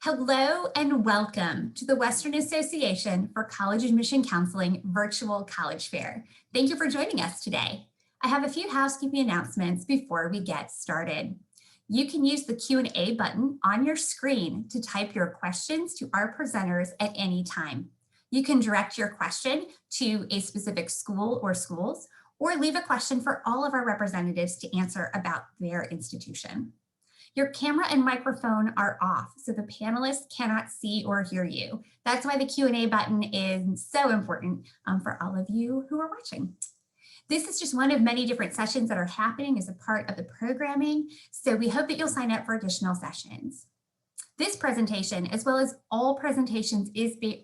Hello and welcome to the Western Association for College Admission Counseling Virtual College Fair. Thank you for joining us today. I have a few housekeeping announcements before we get started. You can use the Q&A button on your screen to type your questions to our presenters at any time. You can direct your question to a specific school or schools, or leave a question for all of our representatives to answer about their institution. Your camera and microphone are off, so the panelists cannot see or hear you. That's why the Q&A button is so important for all of you who are watching. This is just one of many different sessions that are happening as a part of the programming, so we hope that you'll sign up for additional sessions. This presentation, as well as all presentations,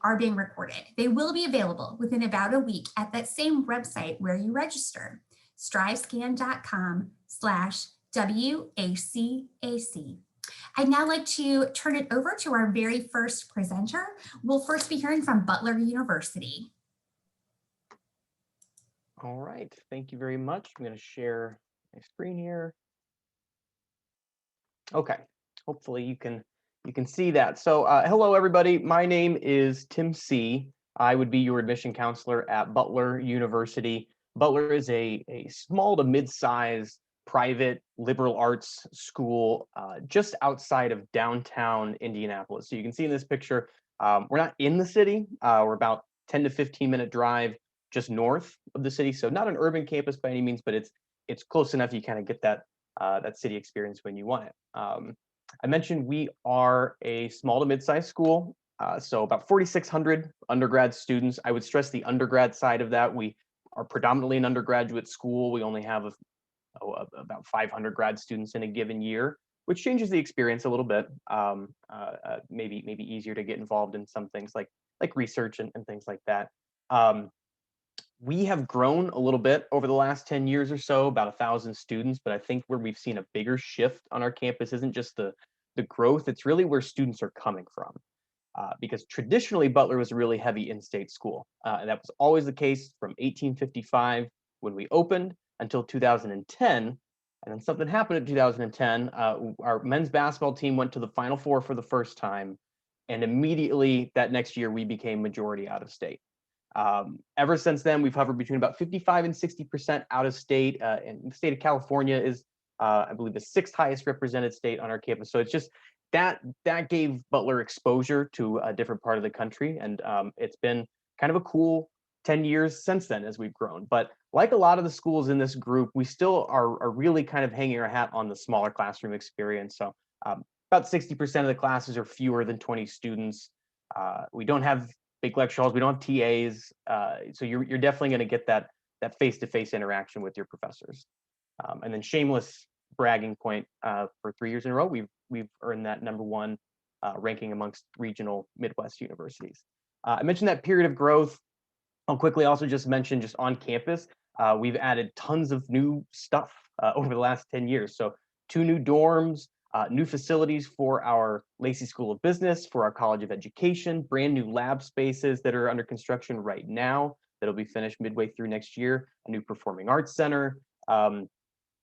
are being recorded. They will be available within about a week at that same website where you register, strivescan.com/WACAC. I'd now like to turn it over to our very first presenter. We'll first be hearing from Butler University. All right, thank you very much. I'm going to share my screen here. Okay, hopefully you can see that. So hello everybody, my name is Tim C. I would be your admission counselor at Butler University. Butler is a small to mid-sized private liberal arts school just outside of downtown Indianapolis. So you can see in this picture, we're not in the city. We're about 10 to 15 minute drive just north of the city. So not an urban campus by any means, but it's close enough you kind of get that city experience when you want it. I mentioned we are a small to mid-sized school. So about 4,600 undergrad students. I would stress the undergrad side of that. We are predominantly an undergraduate school. We only have about 500 grad students in a given year, which changes the experience a little bit. Maybe easier to get involved in some things like research and things like that. We have grown a little bit over the last 10 years or so, about 1,000 students, but I think where we've seen a bigger shift on our campus isn't just the growth, it's really where students are coming from. Because traditionally Butler was a really heavy in-state school. And that was always the case from 1855 when we opened until 2010. And then something happened in 2010. Our men's basketball team went to the Final Four for the first time. And immediately that next year, we became majority out of state. Ever since then, we've hovered between about 55 and 60% out of state. And the state of California is, I believe, the 6th highest represented state on our campus. So it's just that gave Butler exposure to a different part of the country. And it's been kind of a cool 10 years since then as we've grown. But like a lot of the schools in this group, we still are really kind of hanging our hat on the smaller classroom experience. So about 60% of the classes are fewer than 20 students. We don't have big lecture halls. We don't have TAs. So you're definitely going to get that face-to-face interaction with your professors. And then shameless bragging point, for 3 years in a row, we've earned that #1 ranking amongst regional Midwest universities. I mentioned that period of growth. I'll quickly also just mention, just on campus, we've added tons of new stuff over the last 10 years. So 2 new dorms, new facilities for our Lacey School of Business, for our College of Education, brand new lab spaces that are under construction right now that'll be finished midway through next year, a new performing arts center.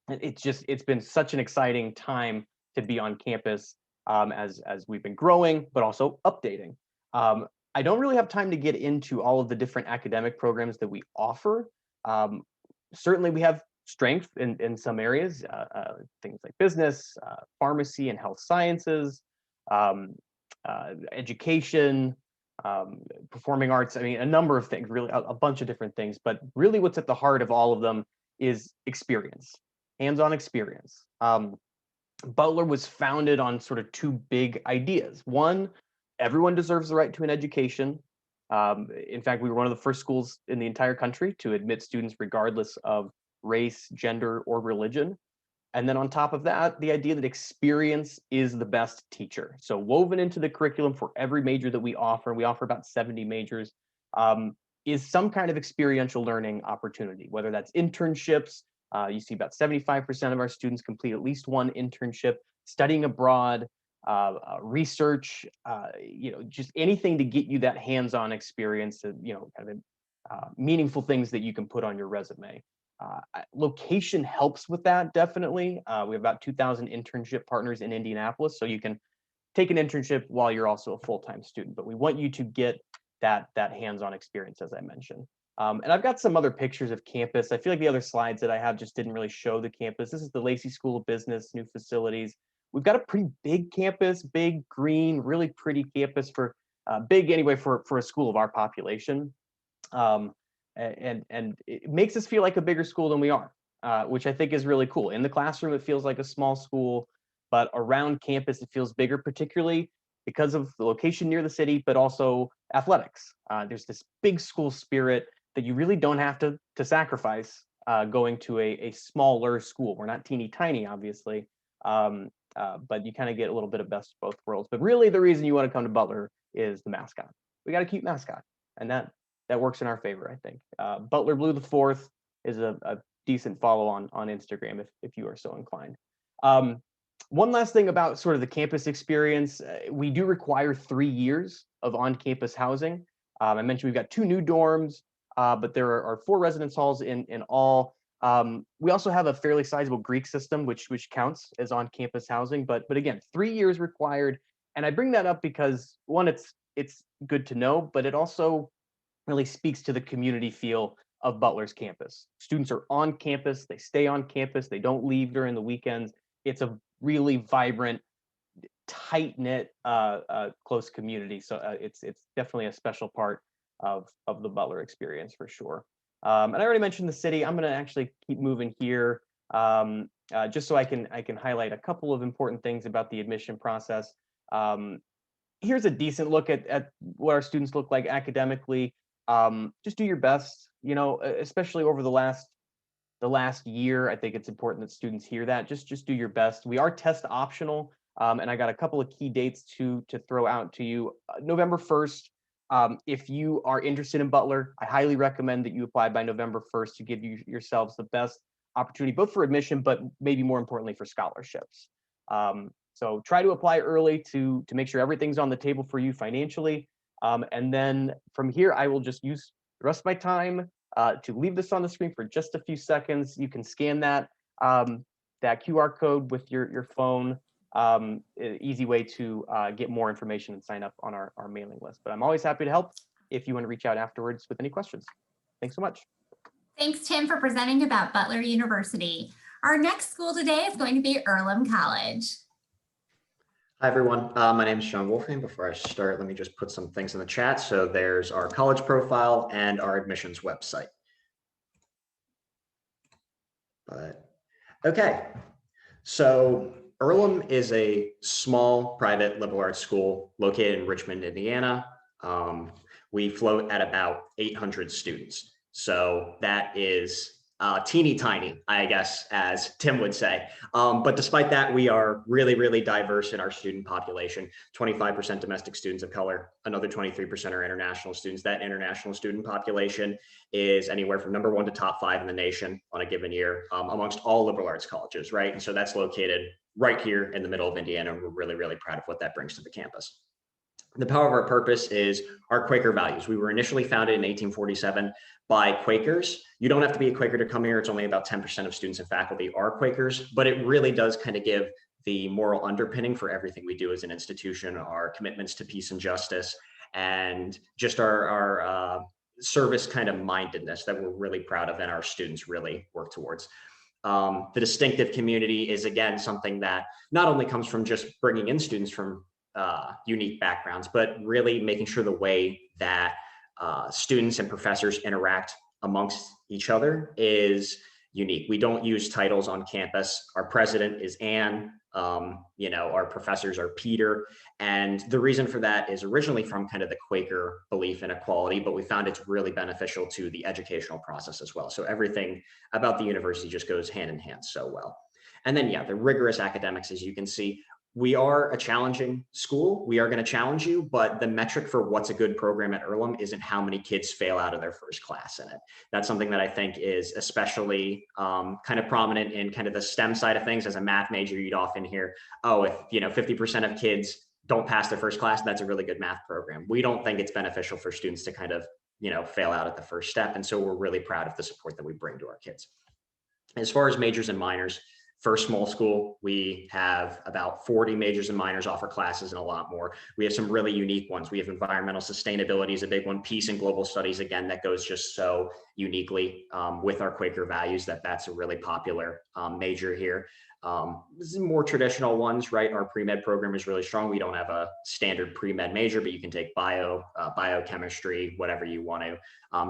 It's been such an exciting time to be on campus as we've been growing, but also updating. I don't really have time to get into all of the different academic programs that we offer. Certainly we have strength in some areas, things like business, pharmacy and health sciences, education, performing arts. I mean, a number of things, really a bunch of different things, but really what's at the heart of all of them is experience, hands-on experience. Butler was founded on sort of 2 big ideas. One, everyone deserves the right to an education. In fact, we were one of the first schools in the entire country to admit students regardless of race, gender, or religion. And then on top of that, the idea that experience is the best teacher. So woven into the curriculum for every major that we offer about 70 majors, is some kind of experiential learning opportunity, whether that's internships. You see about 75% of our students complete at least one internship, studying abroad, research, just anything to get you that hands-on experience, kind of meaningful things that you can put on your resume. Location helps with that, definitely. We have about 2,000 internship partners in Indianapolis, so you can take an internship while you're also a full-time student, but we want you to get that hands-on experience, as I mentioned. And I've got some other pictures of campus. I feel like the other slides that I have just didn't really show the campus. This is the Lacey School of Business, new facilities. We've got a pretty big campus, big, green, really pretty campus for big anyway for a school of our population. And it makes us feel like a bigger school than we are, which I think is really cool. In the classroom, it feels like a small school, but around campus, it feels bigger, particularly because of the location near the city, but also athletics. There's this big school spirit that you really don't have to sacrifice going to a smaller school. We're not teeny tiny, obviously, but you kind of get a little bit of best of both worlds. But really, the reason you want to come to Butler is the mascot. We got a cute mascot, and that works in our favor, I think. Butler Blue the Fourth is a decent follow on Instagram if you are so inclined. One last thing about sort of the campus experience, we do require 3 years of on-campus housing. I mentioned we've got 2 new dorms, but there are 4 residence halls in all. We also have a fairly sizable Greek system, which counts as on-campus housing. But again, 3 years required. And I bring that up because, one, it's good to know, but it also really speaks to the community feel of Butler's campus. Students are on campus, they stay on campus, they don't leave during the weekends. It's a really vibrant, tight-knit, close community. So it's definitely a special part of the Butler experience for sure. And I already mentioned the city. I'm going to actually keep moving here, just so I can highlight a couple of important things about the admission process. Here's a decent look at what our students look like academically. Just do your best, especially over the last year. I think it's important that students hear that. Just do your best. We are test optional, and I got a couple of key dates to throw out to you. November 1st. If you are interested in Butler, I highly recommend that you apply by November 1st to give yourselves the best opportunity, both for admission, but maybe more importantly for scholarships. So try to apply early to make sure everything's on the table for you financially. And then from here, I will just use the rest of my time to leave this on the screen for just a few seconds. You can scan that QR code with your phone. Easy way to get more information and sign up on our mailing list. But I'm always happy to help if you want to reach out afterwards with any questions. Thanks so much. Thanks, Tim, for presenting about Butler University. Our next school today is going to be Earlham College. Hi, everyone. My name is Sean Wolfgang. Before I start, let me just put some things in the chat. So there's our college profile and our admissions website. Okay, so Earlham is a small private liberal arts school located in Richmond, Indiana. We float at about 800 students. So that is teeny tiny, I guess, as Tim would say. But despite that, we are really, really diverse in our student population. 25% domestic students of color, another 23% are international students. That international student population is anywhere from number 1 to top 5 in the nation on a given year amongst all liberal arts colleges, right? And so that's located right here in the middle of Indiana. And we're really, really proud of what that brings to the campus. The power of our purpose is our Quaker values. We were initially founded in 1847 by Quakers. You don't have to be a Quaker to come here. It's only about 10% of students and faculty are Quakers, but it really does kind of give the moral underpinning for everything we do as an institution, our commitments to peace and justice, and just our service kind of mindedness that we're really proud of and our students really work towards. The distinctive community is, again, something that not only comes from just bringing in students from unique backgrounds, but really making sure the way that students and professors interact amongst each other is unique. We don't use titles on campus. Our president is Anne. Our professors are Peter. And the reason for that is originally from kind of the Quaker belief in equality, but we found it's really beneficial to the educational process as well. So everything about the university just goes hand in hand so well. And then, the rigorous academics, as you can see. We are a challenging school. We are going to challenge you, but the metric for what's a good program at Earlham isn't how many kids fail out of their first class in it. That's something that I think is especially kind of prominent in kind of the STEM side of things. As a math major, you'd often hear, oh, if 50% of kids don't pass their first class, that's a really good math program. We don't think it's beneficial for students to kind of fail out at the first step. And so we're really proud of the support that we bring to our kids. As far as majors and minors, For a small school, we have about 40 majors and minors offer classes and a lot more. We have some really unique ones. We have environmental sustainability is a big one, peace and global studies, again, that goes just so uniquely with our Quaker values that's a really popular major here. This is more traditional ones, right? Our pre-med program is really strong. We don't have a standard pre-med major, but you can take biochemistry, whatever you want to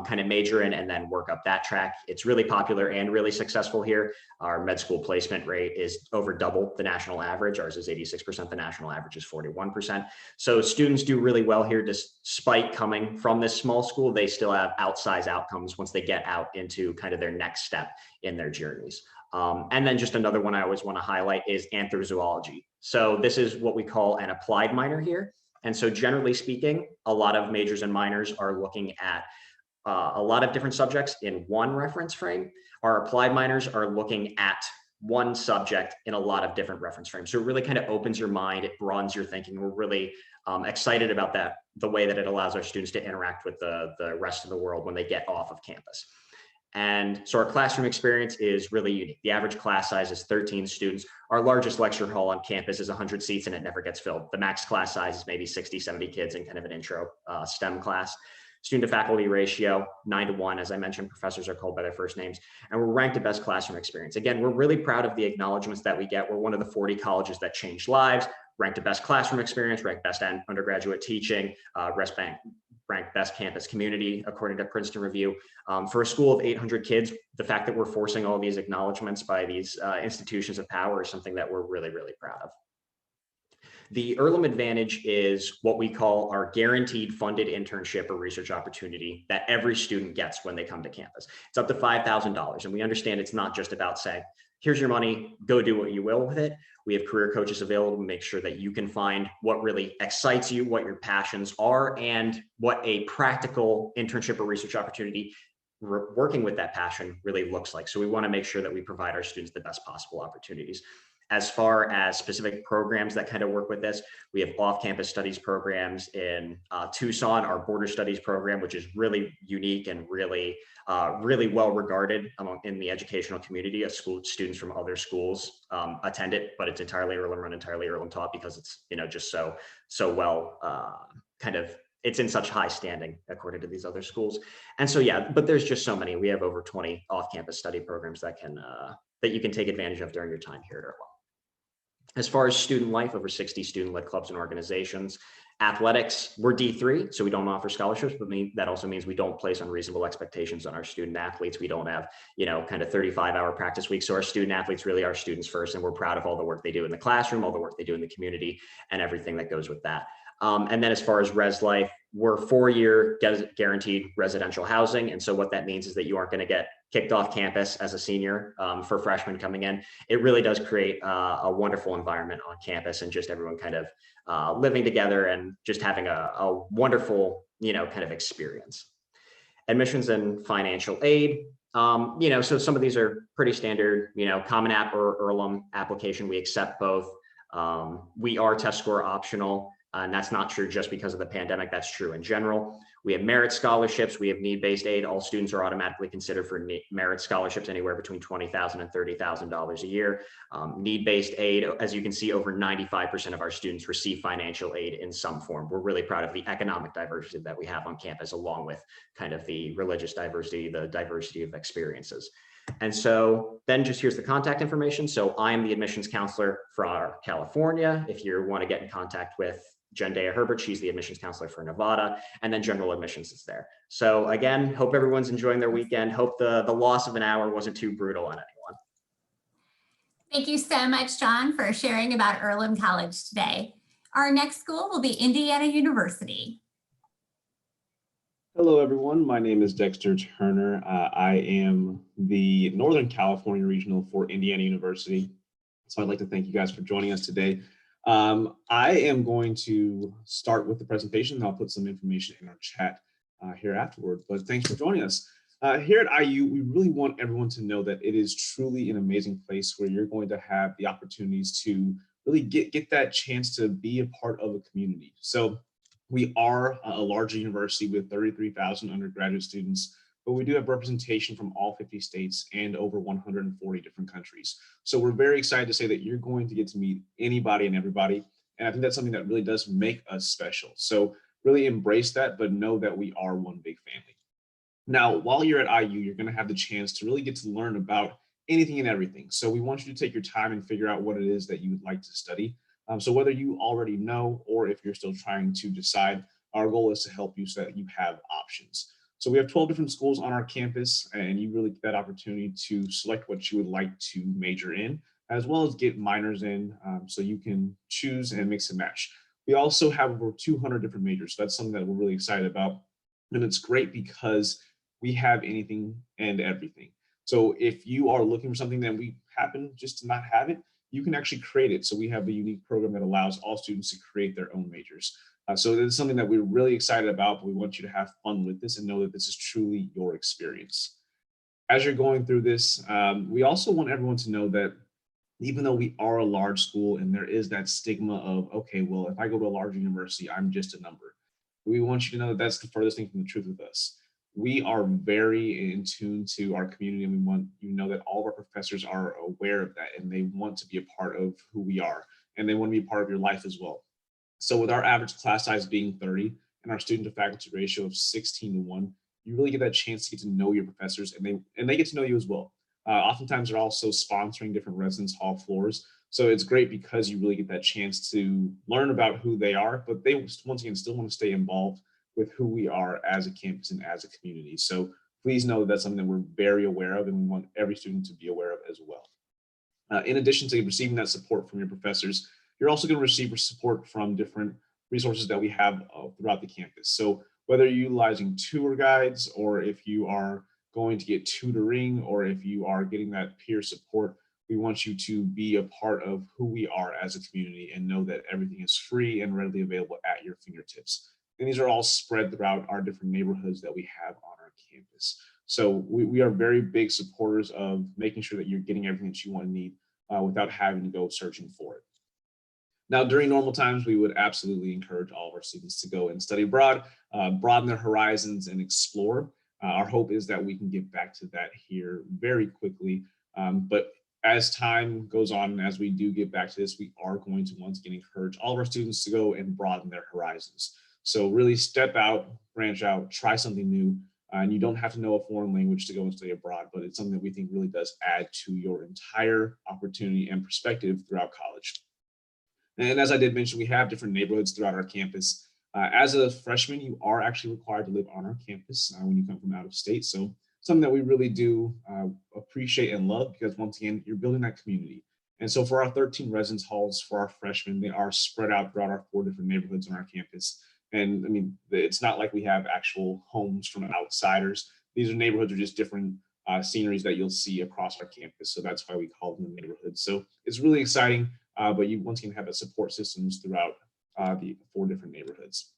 kind of major in and then work up that track. It's really popular and really successful here. Our med school placement rate is over double the national average. Ours is 86%. The national average is 41%. So students do really well here despite coming from this small school. They still have outsized outcomes once they get out into kind of their next step in their journeys. And then just another one I always want to highlight is anthrozoology. So this is what we call an applied minor here. And so generally speaking, a lot of majors and minors are looking at a lot of different subjects in one reference frame. Our applied minors are looking at one subject in a lot of different reference frames. So it really kind of opens your mind, it broadens your thinking. We're really excited about that, the way that it allows our students to interact with the rest of the world when they get off of campus. And so our classroom experience is really unique. The average class size is 13 students. Our largest lecture hall on campus is 100 seats and it never gets filled. The max class size is maybe 60, 70 kids in kind of an intro STEM class. Student to faculty ratio, 9-to-1. As I mentioned, professors are called by their first names, and we're ranked the best classroom experience. Again, we're really proud of the acknowledgements that we get. We're one of the 40 colleges that changed lives, ranked the best classroom experience, ranked best undergraduate teaching, ranked best campus community, according to Princeton Review. For a school of 800 kids, the fact that we're forcing all these acknowledgements by these institutions of power is something that we're really, really proud of. The Earlham Advantage is what we call our guaranteed funded internship or research opportunity that every student gets when they come to campus. It's up to $5,000. And we understand it's not just about saying, here's your money, go do what you will with it. We have career coaches available to make sure that you can find what really excites you, what your passions are, and what a practical internship or research opportunity working with that passion really looks like. So we want to make sure that we provide our students the best possible opportunities. As far as specific programs that kind of work with this, we have off-campus studies programs in Tucson, our border studies program, which is really unique and really well regarded in the educational community. Students from other schools attend it, but it's entirely Earlham run, entirely Earlham taught, because it's just so well it's in such high standing according to these other schools. And so yeah, but there's just so many. We have over 20 off-campus study programs that you can take advantage of during your time here at Earlham. As far as student life, over 60 student-led clubs and organizations. Athletics, we're D3, so we don't offer scholarships, but that also means we don't place unreasonable expectations on our student athletes. We don't have, kind of 35-hour practice weeks. So our student athletes really are students first, and we're proud of all the work they do in the classroom, all the work they do in the community, and everything that goes with that. And then as far as res life, we're 4-year guaranteed residential housing. And so what that means is that you aren't going to get kicked off campus as a senior for freshmen coming in. It really does create a wonderful environment on campus, and just everyone kind of living together and just having a wonderful, kind of experience. Admissions and financial aid. So some of these are pretty standard, Common App or Earlham application. We accept both. We are test score optional. And that's not true just because of the pandemic. That's true in general. We have merit scholarships. We have need-based aid. All students are automatically considered for merit scholarships anywhere between $20,000 and $30,000 a year. Need-based aid, as you can see, over 95% of our students receive financial aid in some form. We're really proud of the economic diversity that we have on campus, along with kind of the religious diversity, the diversity of experiences. And so then just here's the contact information. So I'm the admissions counselor for California. If you want to get in contact with Jendea Herbert, she's the admissions counselor for Nevada, and then general admissions is there. So again, hope everyone's enjoying their weekend. Hope the loss of an hour wasn't too brutal on anyone. Thank you so much, John, for sharing about Earlham College today. Our next school will be Indiana University. Hello, everyone. My name is Dexter Turner. I am the Northern California Regional for Indiana University. So I'd like to thank you guys for joining us today. I am going to start with the presentation, and I'll put some information in our chat here afterward. But thanks for joining us. Here at IU, we really want everyone to know that it is truly an amazing place where you're going to have the opportunities to really get that chance to be a part of a community. So we are a large university with 33,000 undergraduate students, but we do have representation from all 50 states and over 140 different countries. So we're very excited to say that you're going to get to meet anybody and everybody. And I think that's something that really does make us special. So really embrace that, but know that we are one big family. Now, while you're at IU, you're going to have the chance to really get to learn about anything and everything. So we want you to take your time and figure out what it is that you would like to study. So whether you already know or if you're still trying to decide, our goal is to help you so that you have options. So we have 12 different schools on our campus, and you really get that opportunity to select what you would like to major in, as well as get minors in, so you can choose and mix and match. We also have over 200 different majors. So that's something that we're really excited about. And it's great because we have anything and everything. So if you are looking for something that we happen just to not have it, you can actually create it. So we have a unique program that allows all students to create their own majors. So it is something that we're really excited about, but we want you to have fun with this and know that this is truly your experience. As you're going through this, we also want everyone to know that even though we are a large school and there is that stigma of, okay, well, if I go to a large university, I'm just a number. We want you to know that that's the furthest thing from the truth with us. We are very in tune to our community, and we want you to know that all of our professors are aware of that and they want to be a part of who we are, and they want to be a part of your life as well. So with our average class size being 30 and our student to faculty ratio of 16:1, you really get that chance to get to know your professors, and they get to know you as well. Oftentimes they're also sponsoring different residence hall floors. So it's great because you really get that chance to learn about who they are, but they once again still want to stay involved with who we are as a campus and as a community. So please know that that's something that we're very aware of and we want every student to be aware of as well. In addition to receiving that support from your professors, you're also going to receive support from different resources that we have throughout the campus. So whether you're utilizing tour guides, or if you are going to get tutoring, or if you are getting that peer support, we want you to be a part of who we are as a community and know that everything is free and readily available at your fingertips. And these are all spread throughout our different neighborhoods that we have on our campus. So we are very big supporters of making sure that you're getting everything that you want and need without having to go searching for it. Now, during normal times, we would absolutely encourage all of our students to go and study abroad, broaden their horizons and explore. Our hope is that we can get back to that here very quickly. But as time goes on, and as we do get back to this, we are going to once again encourage all of our students to go and broaden their horizons. So really step out, branch out, try something new. And you don't have to know a foreign language to go and study abroad, but it's something that we think really does add to your entire opportunity and perspective throughout college. And as I did mention, we have different neighborhoods throughout our campus. As a freshman, you are actually required to live on our campus when you come from out of state. So something that we really do appreciate and love, because once again, you're building that community. And so for our 13 residence halls for our freshmen, they are spread out throughout our 4 different neighborhoods on our campus. And I mean, it's not like we have actual homes from outsiders. These are neighborhoods or just different sceneries that you'll see across our campus. So that's why we call them the neighborhoods. So it's really exciting, but you once again have that support systems throughout the 4 different neighborhoods.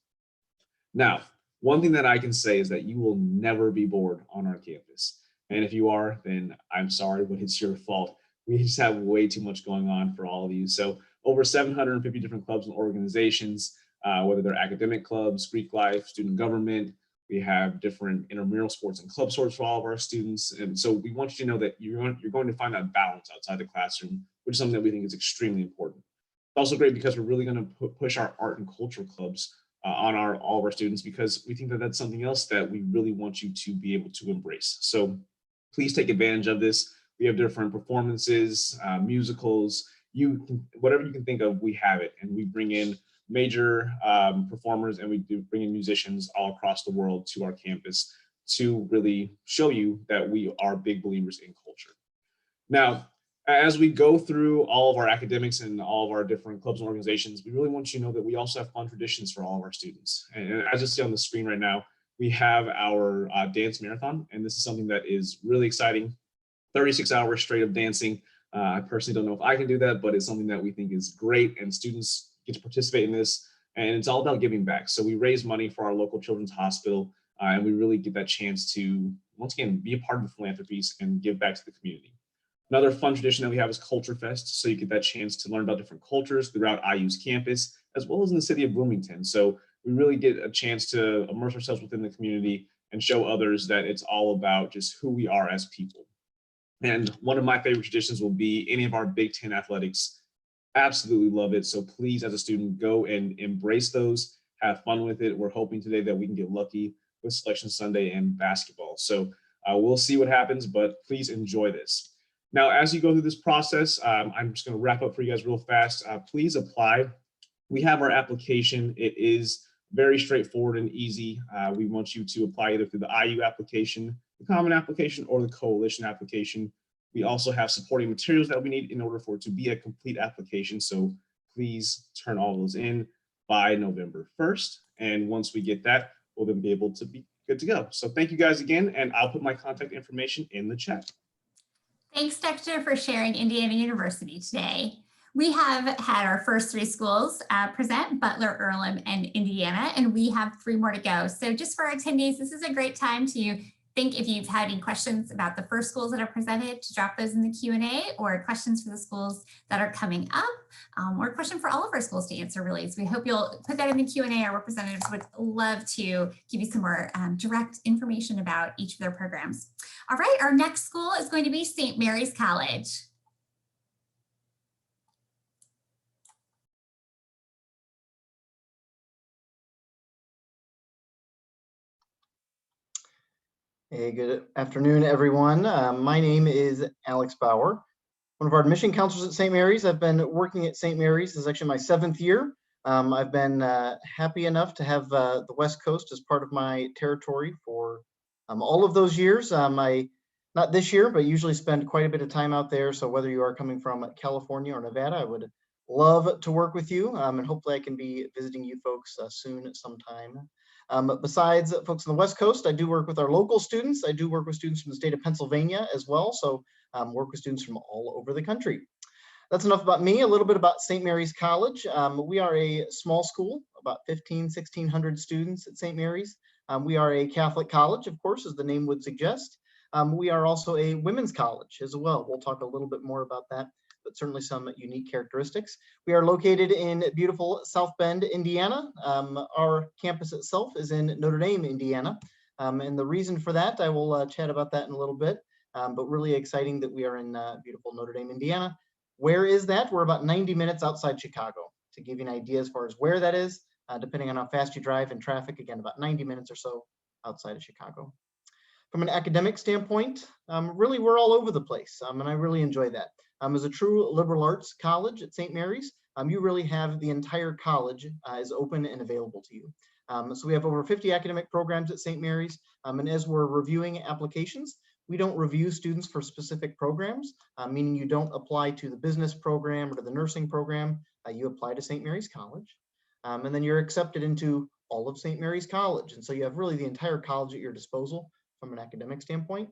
Now, one thing that I can say is that you will never be bored on our campus. And if you are, then I'm sorry, but it's your fault. We just have way too much going on for all of you. So over 750 different clubs and organizations, whether they're academic clubs, Greek life, student government. We have different intramural sports and club sports for all of our students. And so we want you to know that you're going to find that balance outside the classroom, which is something that we think is extremely important. It's also great because we're really going to push our art and culture clubs on all of our students, because we think that that's something else that we really want you to be able to embrace. So please take advantage of this. We have different performances, musicals, whatever you can think of, we have it. And we bring in major performers, and we do bring in musicians all across the world to our campus to really show you that we are big believers in culture. Now, as we go through all of our academics and all of our different clubs and organizations, we really want you to know that we also have fun traditions for all of our students. And as you see on the screen right now, we have our dance marathon, and this is something that is really exciting. 36 hours straight of dancing. I personally don't know if I can do that, but it's something that we think is great, and students get to participate in this, and it's all about giving back. So we raise money for our local children's hospital, and we really get that chance to, once again, be a part of the philanthropies and give back to the community. Another fun tradition that we have is Culture Fest. So you get that chance to learn about different cultures throughout IU's campus, as well as in the city of Bloomington. So we really get a chance to immerse ourselves within the community and show others that it's all about just who we are as people. And one of my favorite traditions will be any of our Big Ten athletics. Absolutely love it. So please, as a student, go and embrace those, have fun with it. We're hoping today that we can get lucky with Selection Sunday and basketball. So we'll see what happens, but please enjoy this. Now, as you go through this process, I'm just going to wrap up for you guys real fast. Please apply. We have our application. It is very straightforward and easy. We want you to apply either through the IU application, the Common application, or the Coalition application. We also have supporting materials that we need in order for it to be a complete application. So please turn all those in by November 1st. And once we get that, we'll then be able to be good to go. So thank you guys again, and I'll put my contact information in the chat. Thanks, Dexter, for sharing Indiana University today. We have had our first 3 schools present, Butler, Earlham, and Indiana, and we have 3 more to go. So just for our attendees, this is a great time to think if you've had any questions about the first schools that are presented, to drop those in the Q&A, or questions for the schools that are coming up, or a question for all of our schools to answer, really. So we hope you'll put that in the Q&A. Our representatives would love to give you some more direct information about each of their programs. All right, our next school is going to be St. Mary's College. Hey, good afternoon, everyone. My name is Alex Bauer, one of our admission counselors at St. Mary's. I've been working at St. Mary's. This is actually my 7th year. I've been happy enough to have the West Coast as part of my territory for all of those years. Not this year, but usually spend quite a bit of time out there. So whether you are coming from California or Nevada, I would love to work with you, and hopefully I can be visiting you folks soon sometime. Besides folks on the West Coast, I do work with our local students. I do work with students from the state of Pennsylvania as well. So work with students from all over the country. That's enough about me. A little bit about St. Mary's College. We are a small school, about 1,600 students at St. Mary's. We are a Catholic college, of course, as the name would suggest. We are also a women's college as well. We'll talk a little bit more about that, but certainly some unique characteristics. We are located in beautiful South Bend, Indiana. Our campus itself is in Notre Dame, Indiana. And the reason for that, I will chat about that in a little bit, but really exciting that we are in beautiful Notre Dame, Indiana. Where is that? We're about 90 minutes outside Chicago. To give you an idea as far as where that is, depending on how fast you drive in traffic, again, about 90 minutes or so outside of Chicago. From an academic standpoint, really we're all over the place, and I really enjoy that. As a true liberal arts college at St. Mary's, you really have the entire college is open and available to you. So we have over 50 academic programs at St. Mary's, and as we're reviewing applications, we don't review students for specific programs, meaning you don't apply to the business program or to the nursing program, you apply to St. Mary's College, and then you're accepted into all of St. Mary's College. And so you have really the entire college at your disposal from an academic standpoint.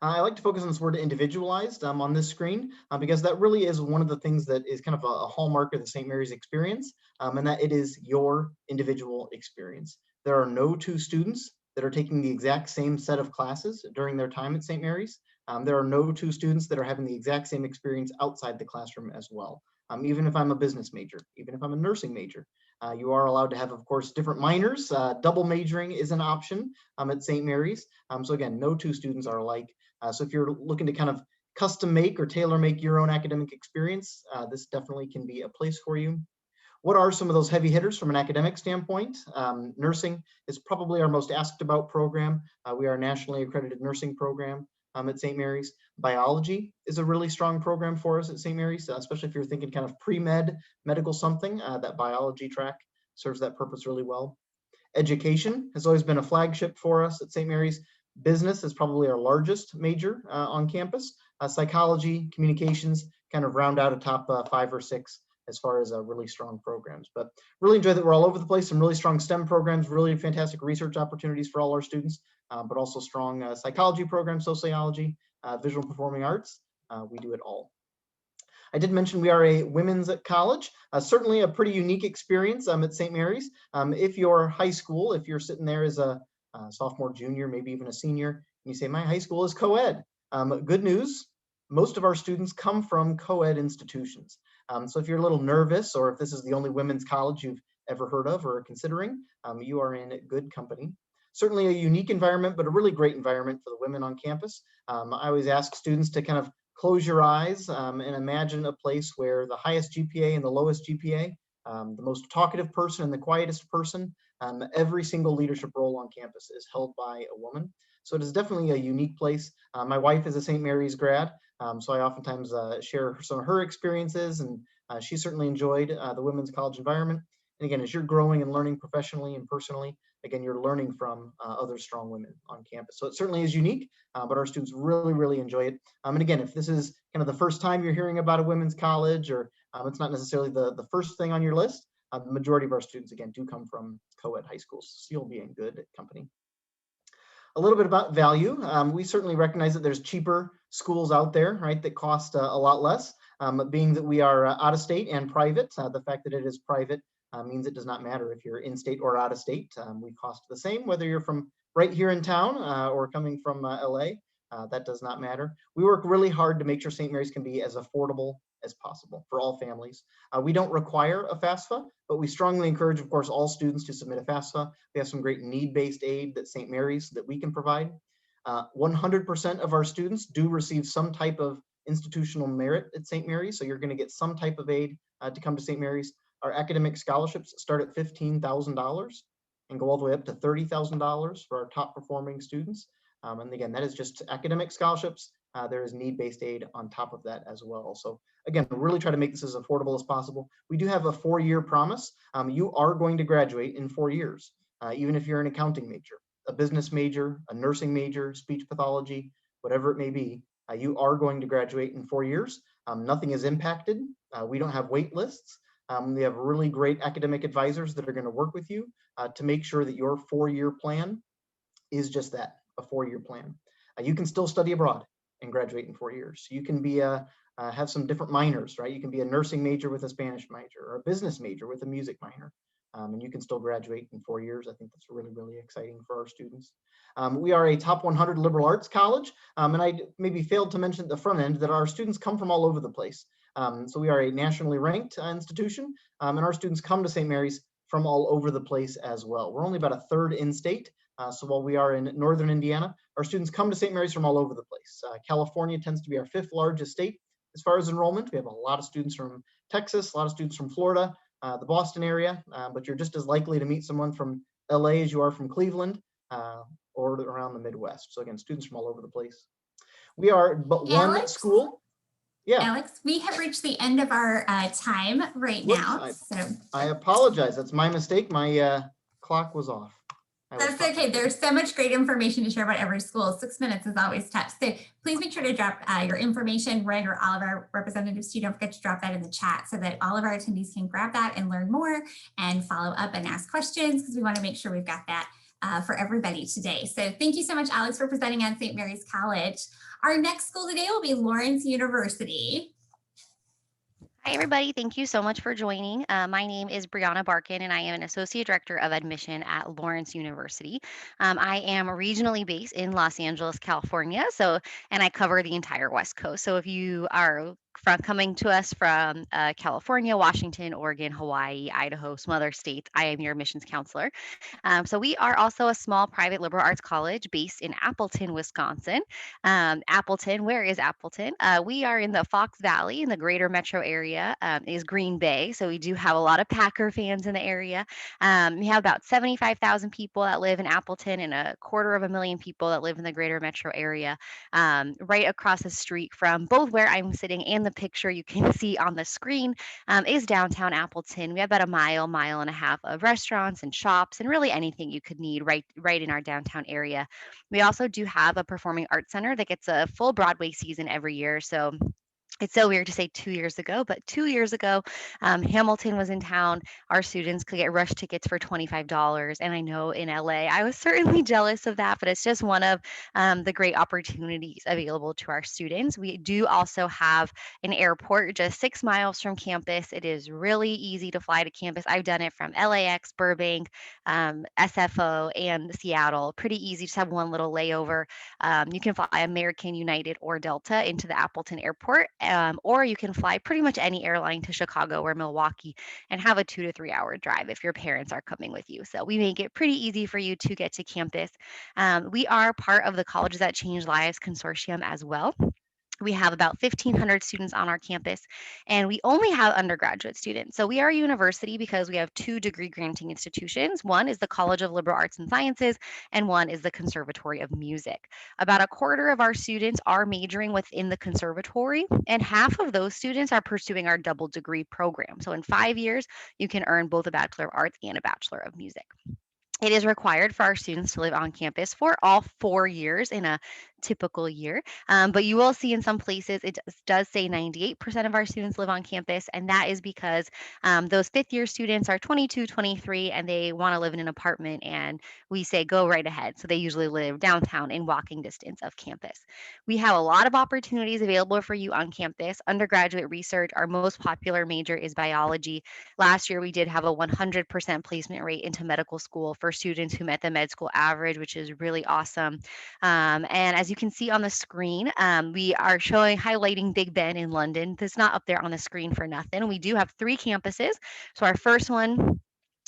I like to focus on this word individualized on this screen because that really is one of the things that is kind of a hallmark of the St. Mary's experience, and that it is your individual experience. There are no 2 students that are taking the exact same set of classes during their time at St. Mary's. There are no 2 students that are having the exact same experience outside the classroom as well. Even if I'm a business major, even if I'm a nursing major, you are allowed to have, of course, different minors. Double majoring is an option at St. Mary's. So again, no 2 students are alike. So if you're looking to kind of custom make or tailor make your own academic experience, this definitely can be a place for you. What are some of those heavy hitters from an academic standpoint? Nursing is probably our most asked about program. We are a nationally accredited nursing program at St. Mary's. Biology is a really strong program for us at St. Mary's, especially if you're thinking kind of pre-med, medical something, that biology track serves that purpose really well. Education has always been a flagship for us at St. Mary's. Business is probably our largest major on campus. Psychology, communications kind of round out a top 5 or 6 as far as really strong programs. But really enjoy that we're all over the place. Some really strong STEM programs, really fantastic research opportunities for all our students, but also strong psychology programs, sociology, visual and performing arts. We do it all. I did mention we are a women's college, certainly a pretty unique experience at St. Mary's. If your high school, if you're sitting there as a sophomore, junior, maybe even a senior, and you say, my high school is co-ed. Good news, most of our students come from co-ed institutions. So if you're a little nervous, or if this is the only women's college you've ever heard of or are considering, you are in good company. certainly a unique environment, but a really great environment for the women on campus. I always ask students to kind of close your eyes and imagine a place where the highest GPA and the lowest GPA, the most talkative person and the quietest person, every single leadership role on campus is held by a woman. So it is definitely a unique place. My wife is a St. Mary's grad, so I oftentimes share some of her experiences, and she certainly enjoyed the women's college environment. And again, as you're growing and learning professionally and personally, again, you're learning from other strong women on campus. So it certainly is unique, but our students really, really enjoy it. And again, if this is kind of the first time you're hearing about a women's college, or it's not necessarily the first thing on your list, the majority of our students, again, do come from co-ed high schools. So you'll be in good company. A little bit about value. We certainly recognize that there's cheaper schools out there, right, that cost a lot less. Being that we are out of state and private, the fact that it is private means it does not matter if you're in state or out of state. We cost the same, whether you're from right here in town or coming from LA. That does not matter. We work really hard to make sure St. Mary's can be as affordable as possible for all families. We don't require a FAFSA, but we strongly encourage, of course, all students to submit a FAFSA. We have some great need-based aid that St. Mary's that we can provide. 100% of our students do receive some type of institutional merit at St. Mary's, so you're going to get some type of aid to come to St. Mary's. Our academic scholarships start at $15,000 and go all the way up to $30,000 for our top performing students. And again, that is just academic scholarships. There is need-based aid on top of that as well. So again, really try to make this as affordable as possible. We do have a 4-year promise. You are going to graduate in 4 years, even if you're an accounting major, a business major, a nursing major, speech pathology, whatever it may be. You are going to graduate in 4 years. Nothing is impacted. We don't have wait lists. We have really great academic advisors that are going to work with you to make sure that your 4-year plan is just that, a 4-year plan. You can still study abroad and graduate in 4 years. You can be have some different minors, right? You can be a nursing major with a Spanish major, or a business major with a music minor, and you can still graduate in 4 years. I think that's really, really exciting for our students. We are a top 100 liberal arts college, and I maybe failed to mention at the front end that our students come from all over the place. So we are a nationally ranked institution, and our students come to St. Mary's from all over the place as well. We're only about a third in state. So while we are in northern Indiana, our students come to St. Mary's from all over the place. California tends to be our 5th largest state as far as enrollment. We have a lot of students from Texas, a lot of students from Florida, the Boston area, but you're just as likely to meet someone from LA as you are from Cleveland or around the Midwest. So again, students from all over the place. We are but one Alex? school. Yeah. Alex, we have reached the end of our time right now. I apologize. That's my mistake. My clock was off. That's okay. There's so much great information to share about every school. 6 minutes is always tough. So please make sure to drop your information, right, or all of our representatives too. Don't forget to drop that in the chat so that all of our attendees can grab that and learn more and follow up and ask questions, because we want to make sure we've got that for everybody today. So thank you so much, Alex, for presenting on St. Mary's College. Our next school today will be Lawrence University. Hi, everybody. Thank you so much for joining. My name is Brianna Barkin, and I am an Associate Director of Admission at Lawrence University. I am regionally based in Los Angeles, California, and I cover the entire West Coast. So if you are coming to us from California, Washington, Oregon, Hawaii, Idaho, some other states, I am your admissions counselor. So we are also a small private liberal arts college based in Appleton, Wisconsin. Appleton, where is Appleton? We are in the Fox Valley in the greater metro area, is Green Bay. So we do have a lot of Packer fans in the area. We have about 75,000 people that live in Appleton and 250,000 people that live in the greater metro area. Right across the street from both where I'm sitting and the picture you can see on the screen is downtown Appleton. We have about a mile and a half of restaurants and shops and really anything you could need right in our downtown area. We also do have a performing arts center that gets a full Broadway season every year. So it's so weird to say 2 years ago, but 2 years ago, Hamilton was in town. Our students could get rush tickets for $25. And I know in LA, I was certainly jealous of that, but it's just one of the great opportunities available to our students. We do also have an airport just 6 miles from campus. It is really easy to fly to campus. I've done it from LAX, Burbank, SFO, and Seattle. Pretty easy, just have one little layover. You can fly American, United, or Delta into the Appleton airport. or you can fly pretty much any airline to Chicago or Milwaukee and have a 2 to 3 hour drive if your parents are coming with you. So we make it pretty easy for you to get to campus. We are part of the Colleges That Change Lives Consortium as well. We have about 1,500 students on our campus, and we only have undergraduate students. So we are a university because we have 2 degree granting institutions. One is the College of Liberal Arts and Sciences, and one is the Conservatory of Music. About a quarter of our students are majoring within the conservatory, and half of those students are pursuing our double degree program. So in 5 years, you can earn both a Bachelor of Arts and a Bachelor of Music. It is required for our students to live on campus for all 4 years in a typical year. But you will see in some places it does say 98% of our students live on campus. And that is because those 5th year students are 22, 23, and they want to live in an apartment. And we say, go right ahead. So they usually live downtown in walking distance of campus. We have a lot of opportunities available for you on campus. Undergraduate research, our most popular major is biology. Last year, we did have a 100% placement rate into medical school for students who met the med school average, which is really awesome. And as you can see on the screen, we are highlighting Big Ben in London. That's not up there on the screen for nothing. We do have 3 campuses. So our first one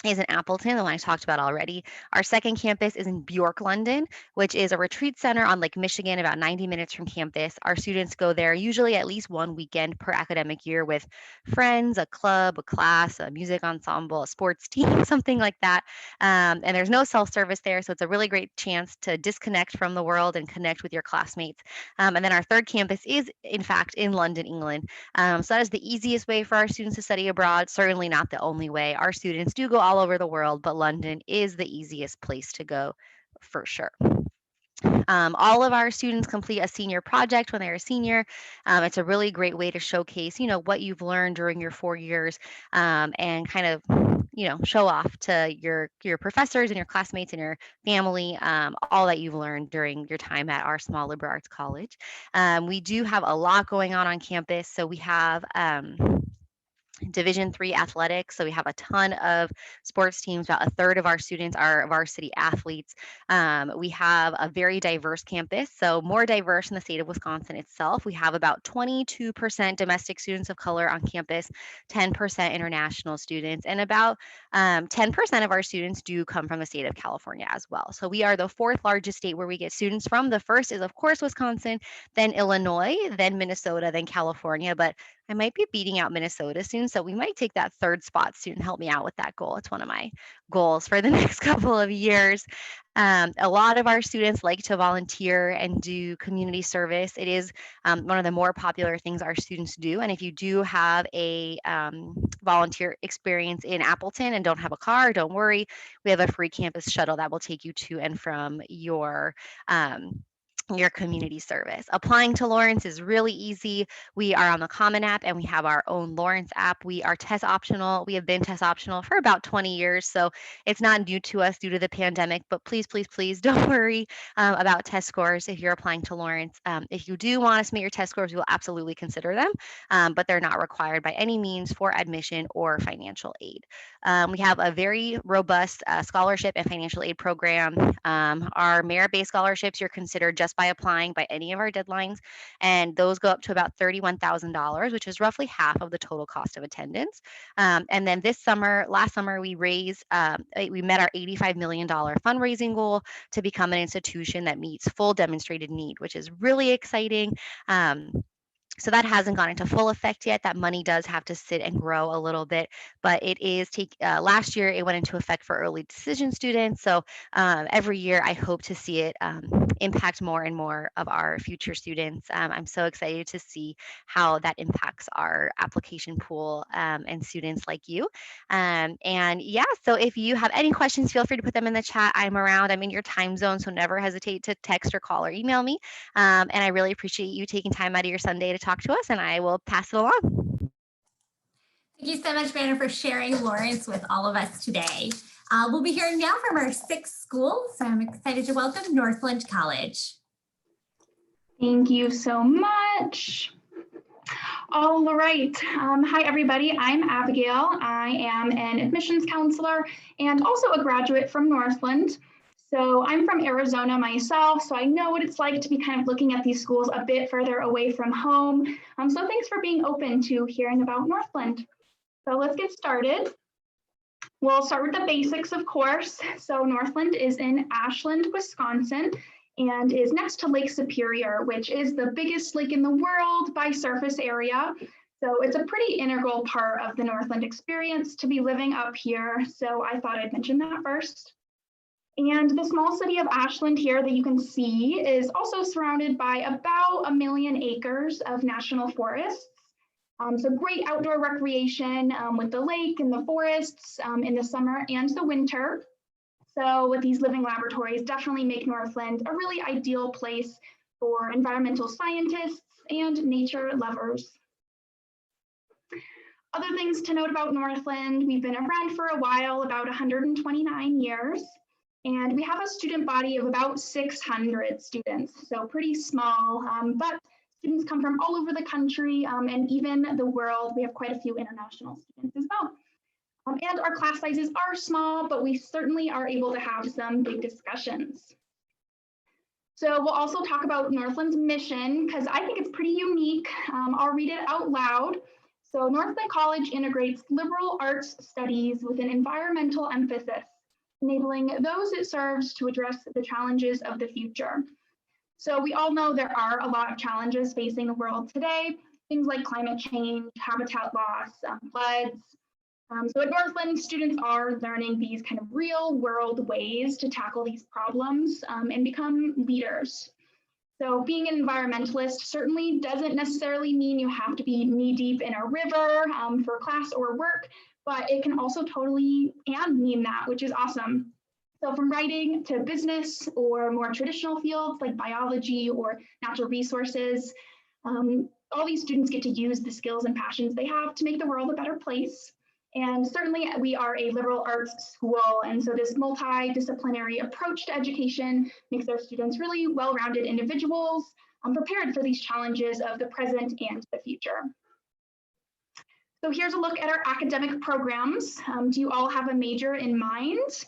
is in Appleton, the one I talked about already. Our second campus is in Bjork, London, which is a retreat center on Lake Michigan, about 90 minutes from campus. Our students go there usually at least one weekend per academic year with friends, a club, a class, a music ensemble, a sports team, something like that. And there's no self-service there, so it's a really great chance to disconnect from the world and connect with your classmates. And then our third campus is, in fact, in London, England. So that is the easiest way for our students to study abroad, certainly not the only way. Our students do go all over the world, but London is the easiest place to go for sure. All of our students complete a senior project when they're a senior. It's a really great way to showcase, what you've learned during your 4 years, and kind of, show off to your professors and your classmates and your family all that you've learned during your time at our small liberal arts college. We do have a lot going on campus. So we have Division III athletics. So we have a ton of sports teams. About a third of our students are varsity athletes. We have a very diverse campus, so more diverse in the state of Wisconsin itself. We have about 22% domestic students of color on campus, 10% international students, and about 10% of our students do come from the state of California as well. So we are the 4th largest state where we get students from. The first is, of course, Wisconsin, then Illinois, then Minnesota, then California, but I might be beating out Minnesota soon, so we might take that 3rd spot soon. Help me out with that goal. It's one of my goals for the next couple of years. A lot of our students like to volunteer and do community service. It is one of the more popular things our students do. And if you do have a volunteer experience in Appleton and don't have a car, don't worry. We have a free campus shuttle that will take you to and from your community service. Applying to Lawrence is really easy. We are on the Common App and we have our own Lawrence app. We are test optional. We have been test optional for about 20 years, so it's not new to us due to the pandemic, but please, please, please don't worry about test scores if you're applying to Lawrence. If you do want to submit your test scores, we will absolutely consider them, but they're not required by any means for admission or financial aid. We have a very robust scholarship and financial aid program. Our merit-based scholarships, you're considered just by applying by any of our deadlines, and those go up to about $31,000, which is roughly half of the total cost of attendance. And then last summer, we met our $85 million fundraising goal to become an institution that meets full demonstrated need, which is really exciting. So that hasn't gone into full effect yet. That money does have to sit and grow a little bit, but it is last year it went into effect for early decision students. So every year I hope to see it impact more and more of our future students. I'm so excited to see how that impacts our application pool and students like you. And yeah, so if you have any questions, feel free to put them in the chat. I'm around. I'm in your time zone, so never hesitate to text or call or email me. And I really appreciate you taking time out of your Sunday to talk to us, and I will pass it along. Thank you so much, Brandon, for sharing Lawrence with all of us today. We'll be hearing now from our 6th school, so I'm excited to welcome Northland College. Thank you so much. All right. Hi, everybody. I'm Abigail. I am an admissions counselor and also a graduate from Northland. So I'm from Arizona myself, so I know what it's like to be kind of looking at these schools a bit further away from home. So thanks for being open to hearing about Northland. So let's get started. We'll start with the basics, of course. So Northland is in Ashland, Wisconsin, and is next to Lake Superior, which is the biggest lake in the world by surface area. So it's a pretty integral part of the Northland experience to be living up here. So I thought I'd mention that first. And the small city of Ashland here that you can see is also surrounded by about 1 million acres of national forests. So great outdoor recreation with the lake and the forests in the summer and the winter. So with these living laboratories, definitely make Northland a really ideal place for environmental scientists and nature lovers. Other things to note about Northland, we've been around for a while, about 129 years. And we have a student body of about 600 students, so pretty small, but students come from all over the country and even the world. We have quite a few international students as well. And our class sizes are small, but we certainly are able to have some big discussions. So we'll also talk about Northland's mission, because I think it's pretty unique. I'll read it out loud. So Northland College integrates liberal arts studies with an environmental emphasis, enabling those it serves to address the challenges of the future. So we all know there are a lot of challenges facing the world today, things like climate change, habitat loss, floods. So at Northland, students are learning these kind of real world ways to tackle these problems and become leaders. So being an environmentalist certainly doesn't necessarily mean you have to be knee deep in a river for class or work, but it can also totally mean that, which is awesome. So from writing to business or more traditional fields like biology or natural resources, all these students get to use the skills and passions they have to make the world a better place. And certainly we are a liberal arts school, and so this multidisciplinary approach to education makes our students really well-rounded individuals prepared for these challenges of the present and the future. So here's a look at our academic programs. Do you all have a major in mind?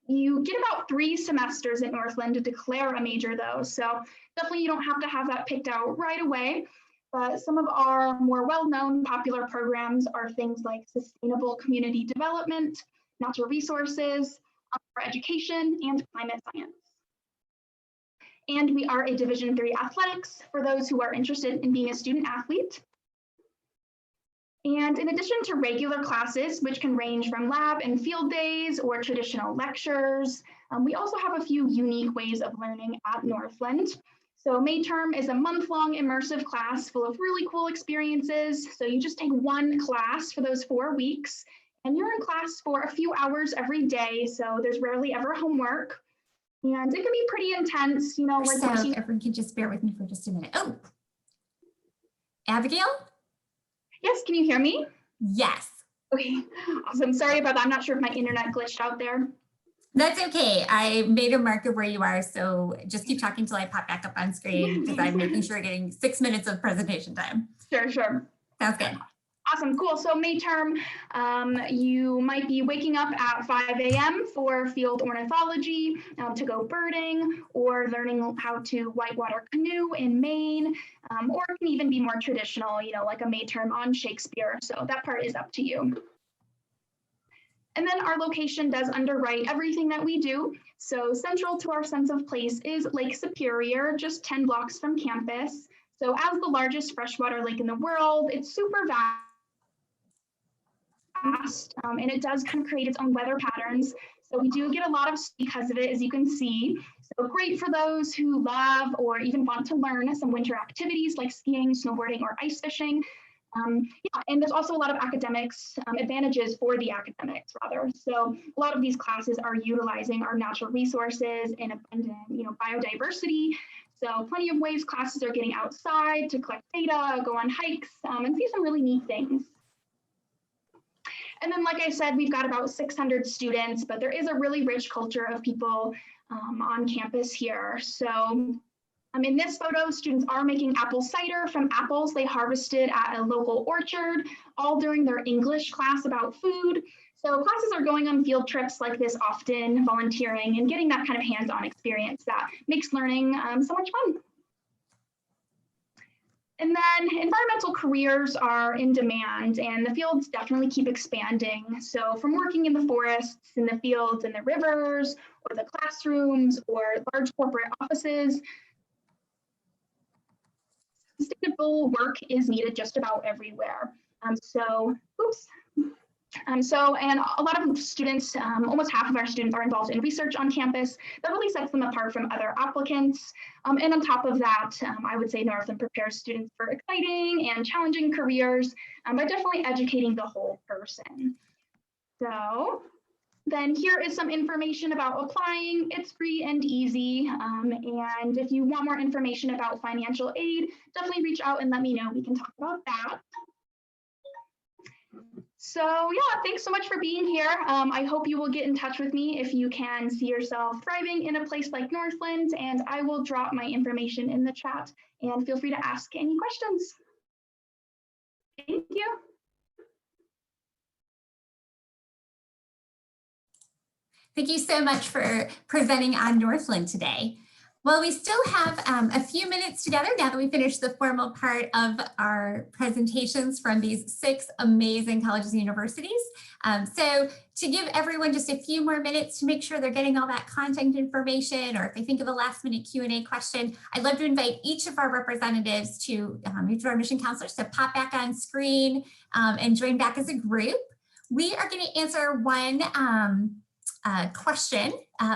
You get about 3 semesters at Northland to declare a major though, so definitely you don't have to have that picked out right away. But some of our more well-known popular programs are things like sustainable community development, natural resources, education, and climate science. And we are a Division III athletics for those who are interested in being a student athlete. And in addition to regular classes, which can range from lab and field days or traditional lectures, we also have a few unique ways of learning at Northland. So May term is a month-long immersive class full of really cool experiences. So you just take one class for those 4 weeks, and you're in class for a few hours every day. So there's rarely ever homework. And it can be pretty intense, you know, like so everyone can just bear with me for just a minute. Oh, Abigail? Yes, can you hear me? Yes. Okay, awesome. Sorry about that. I'm not sure if my internet glitched out there. That's okay. I made a mark of where you are, so just keep talking till I pop back up on screen because I'm making sure you're getting 6 minutes of presentation time. Sure. Sounds good. Awesome, cool. So May term, you might be waking up at 5 a.m. for field ornithology to go birding or learning how to whitewater canoe in Maine, or it can even be more traditional, you know, like a May term on Shakespeare. So that part is up to you. And then our location does underwrite everything that we do. So central to our sense of place is Lake Superior, just 10 blocks from campus. So as the largest freshwater lake in the world, it's super vast, and it does kind of create its own weather patterns. So we do get a lot of because of it, as you can see. So great for those who love or even want to learn some winter activities like skiing, snowboarding, or ice fishing. Yeah, and there's also a lot of academics, advantages for the academics rather. So a lot of these classes are utilizing our natural resources and abundant, you know, biodiversity. So plenty of ways classes are getting outside to collect data, go on hikes, and see some really neat things. And then, like I said, we've got about 600 students, but there is a really rich culture of people on campus here. So in this photo, students are making apple cider from apples they harvested at a local orchard, all during their English class about food. So classes are going on field trips like this often, volunteering, and getting that kind of hands-on experience that makes learning so much fun. And then environmental careers are in demand, and the fields definitely keep expanding. So from working in the forests, in the fields, in the rivers, or the classrooms, or large corporate offices, sustainable work is needed just about everywhere. And a lot of students, almost half of our students are involved in research on campus. That really sets them apart from other applicants. And on top of that, I would say Northland prepares students for exciting and challenging careers by definitely educating the whole person. So then here is some information about applying. It's free and easy. And if you want more information about financial aid, definitely reach out and let me know. We can talk about that. So yeah, thanks so much for being here. I hope you will get in touch with me if you can see yourself thriving in a place like Northland, and I will drop my information in the chat, and feel free to ask any questions. Thank you. Thank you so much for presenting on Northland today. Well, we still have a few minutes together now that we finished the formal part of our presentations from these 6 amazing colleges and universities. So to give everyone just a few more minutes to make sure they're getting all that contact information, or if they think of a last minute Q&A question, I'd love to invite each of our representatives to, each of our mission counselors to pop back on screen and join back as a group. We are going to answer one question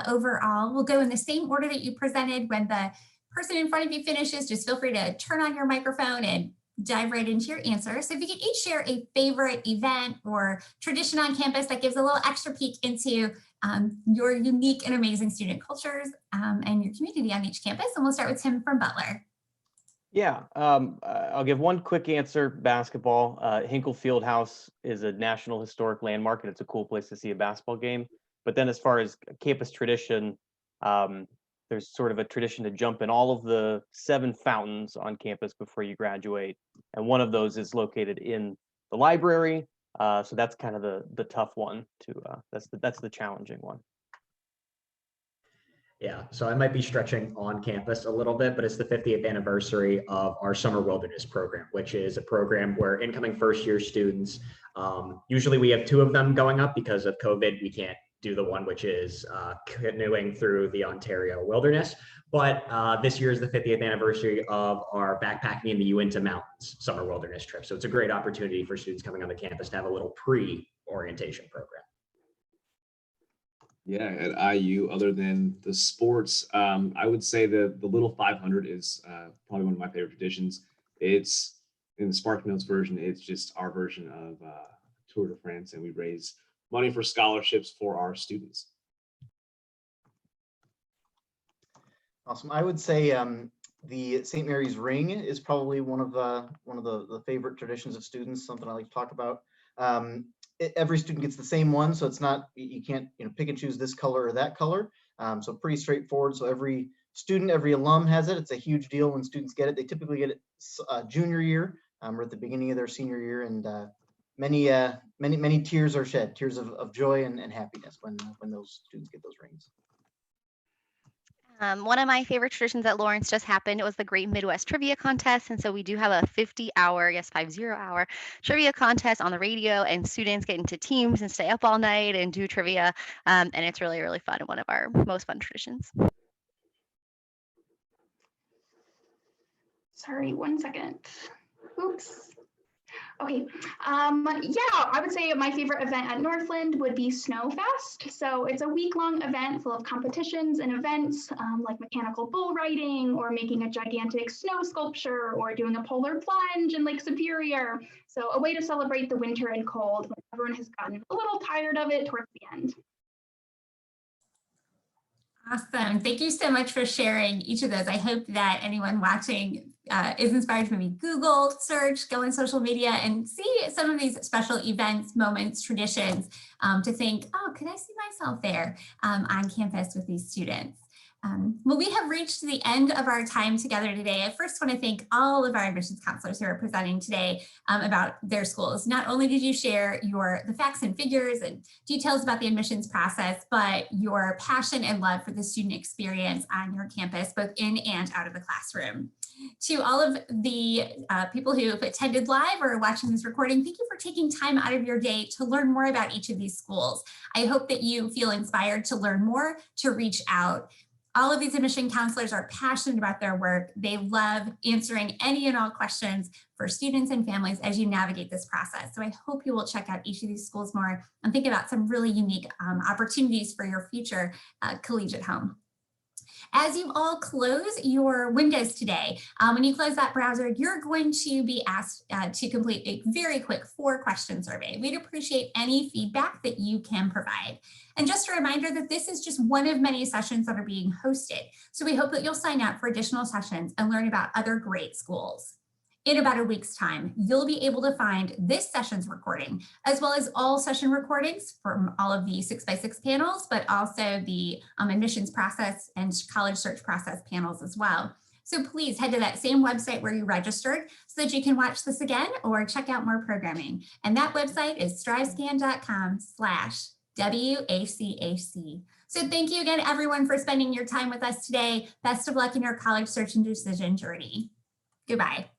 overall. We'll go in the same order that you presented. When the person in front of you finishes, just feel free to turn on your microphone and dive right into your answer. So if you could each share a favorite event or tradition on campus that gives a little extra peek into your unique and amazing student cultures and your community on each campus. And we'll start with Tim from Butler. Yeah, I'll give one quick answer. Basketball. Hinkle Fieldhouse is a National Historic Landmark, and it's a cool place to see a basketball game. But then as far as campus tradition, there's sort of a tradition to jump in all of the 7 fountains on campus before you graduate. And one of those is located in the library. So that's kind of the tough one that's the challenging one. Yeah, so I might be stretching on campus a little bit, but it's the 50th anniversary of our Summer Wilderness program, which is a program where incoming first-year students, usually we have 2 of them going up. Because of COVID, we can't do the one which is canoeing through the Ontario wilderness. But this year is the 50th anniversary of our backpacking in the Uinta Mountains summer wilderness trip. So it's a great opportunity for students coming on the campus to have a little pre-orientation program. Yeah, at IU, other than the sports, I would say that the Little 500 is probably one of my favorite traditions. It's in the Spark Notes version. It's just our version of Tour de France, and we raise money for scholarships for our students. Awesome. I would say the St. Mary's Ring is probably one of the favorite traditions of students. Something I like to talk about. Every student gets the same one, so it's not, you can't pick and choose this color or that color. So pretty straightforward. So every student, every alum has it. It's a huge deal when students get it. They typically get it junior year or at the beginning of their senior year, and many tears are shed, tears of joy and happiness when those students get those rings. One of my favorite traditions at Lawrence just happened. It was the Great Midwest Trivia Contest. And so we do have a 50-hour, yes, 50-hour trivia contest on the radio, and students get into teams and stay up all night and do trivia. And it's really, really fun and one of our most fun traditions. Sorry, 1 second. Oops. Okay, yeah, I would say my favorite event at Northland would be Snowfest. So it's a week-long event full of competitions and events like mechanical bull riding, or making a gigantic snow sculpture, or doing a polar plunge in Lake Superior. So a way to celebrate the winter and cold when everyone has gotten a little tired of it towards the end. Awesome. Thank you so much for sharing each of those. I hope that anyone watching is inspired to maybe Google search, go on social media and see some of these special events, moments, traditions to think, oh, could I see myself there on campus with these students? Well, we have reached the end of our time together today. I first want to thank all of our admissions counselors who are presenting today about their schools. Not only did you share the facts and figures and details about the admissions process, but your passion and love for the student experience on your campus, both in and out of the classroom. To all of the people who have attended live or are watching this recording, thank you for taking time out of your day to learn more about each of these schools. I hope that you feel inspired to learn more, to reach out. All of these admission counselors are passionate about their work. They love answering any and all questions for students and families as you navigate this process. So I hope you will check out each of these schools more and think about some really unique opportunities for your future collegiate home. As you all close your windows today, when you close that browser, you're going to be asked to complete a very quick 4-question survey. We'd appreciate any feedback that you can provide. And just a reminder that this is just one of many sessions that are being hosted. So we hope that you'll sign up for additional sessions and learn about other great schools. In about a week's time, you'll be able to find this session's recording, as well as all session recordings from all of the 6x6 panels, but also the admissions process and college search process panels as well. So please head to that same website where you registered so that you can watch this again or check out more programming. And that website is strivescan.com/WACAC. So thank you again, everyone, for spending your time with us today. Best of luck in your college search and decision journey. Goodbye.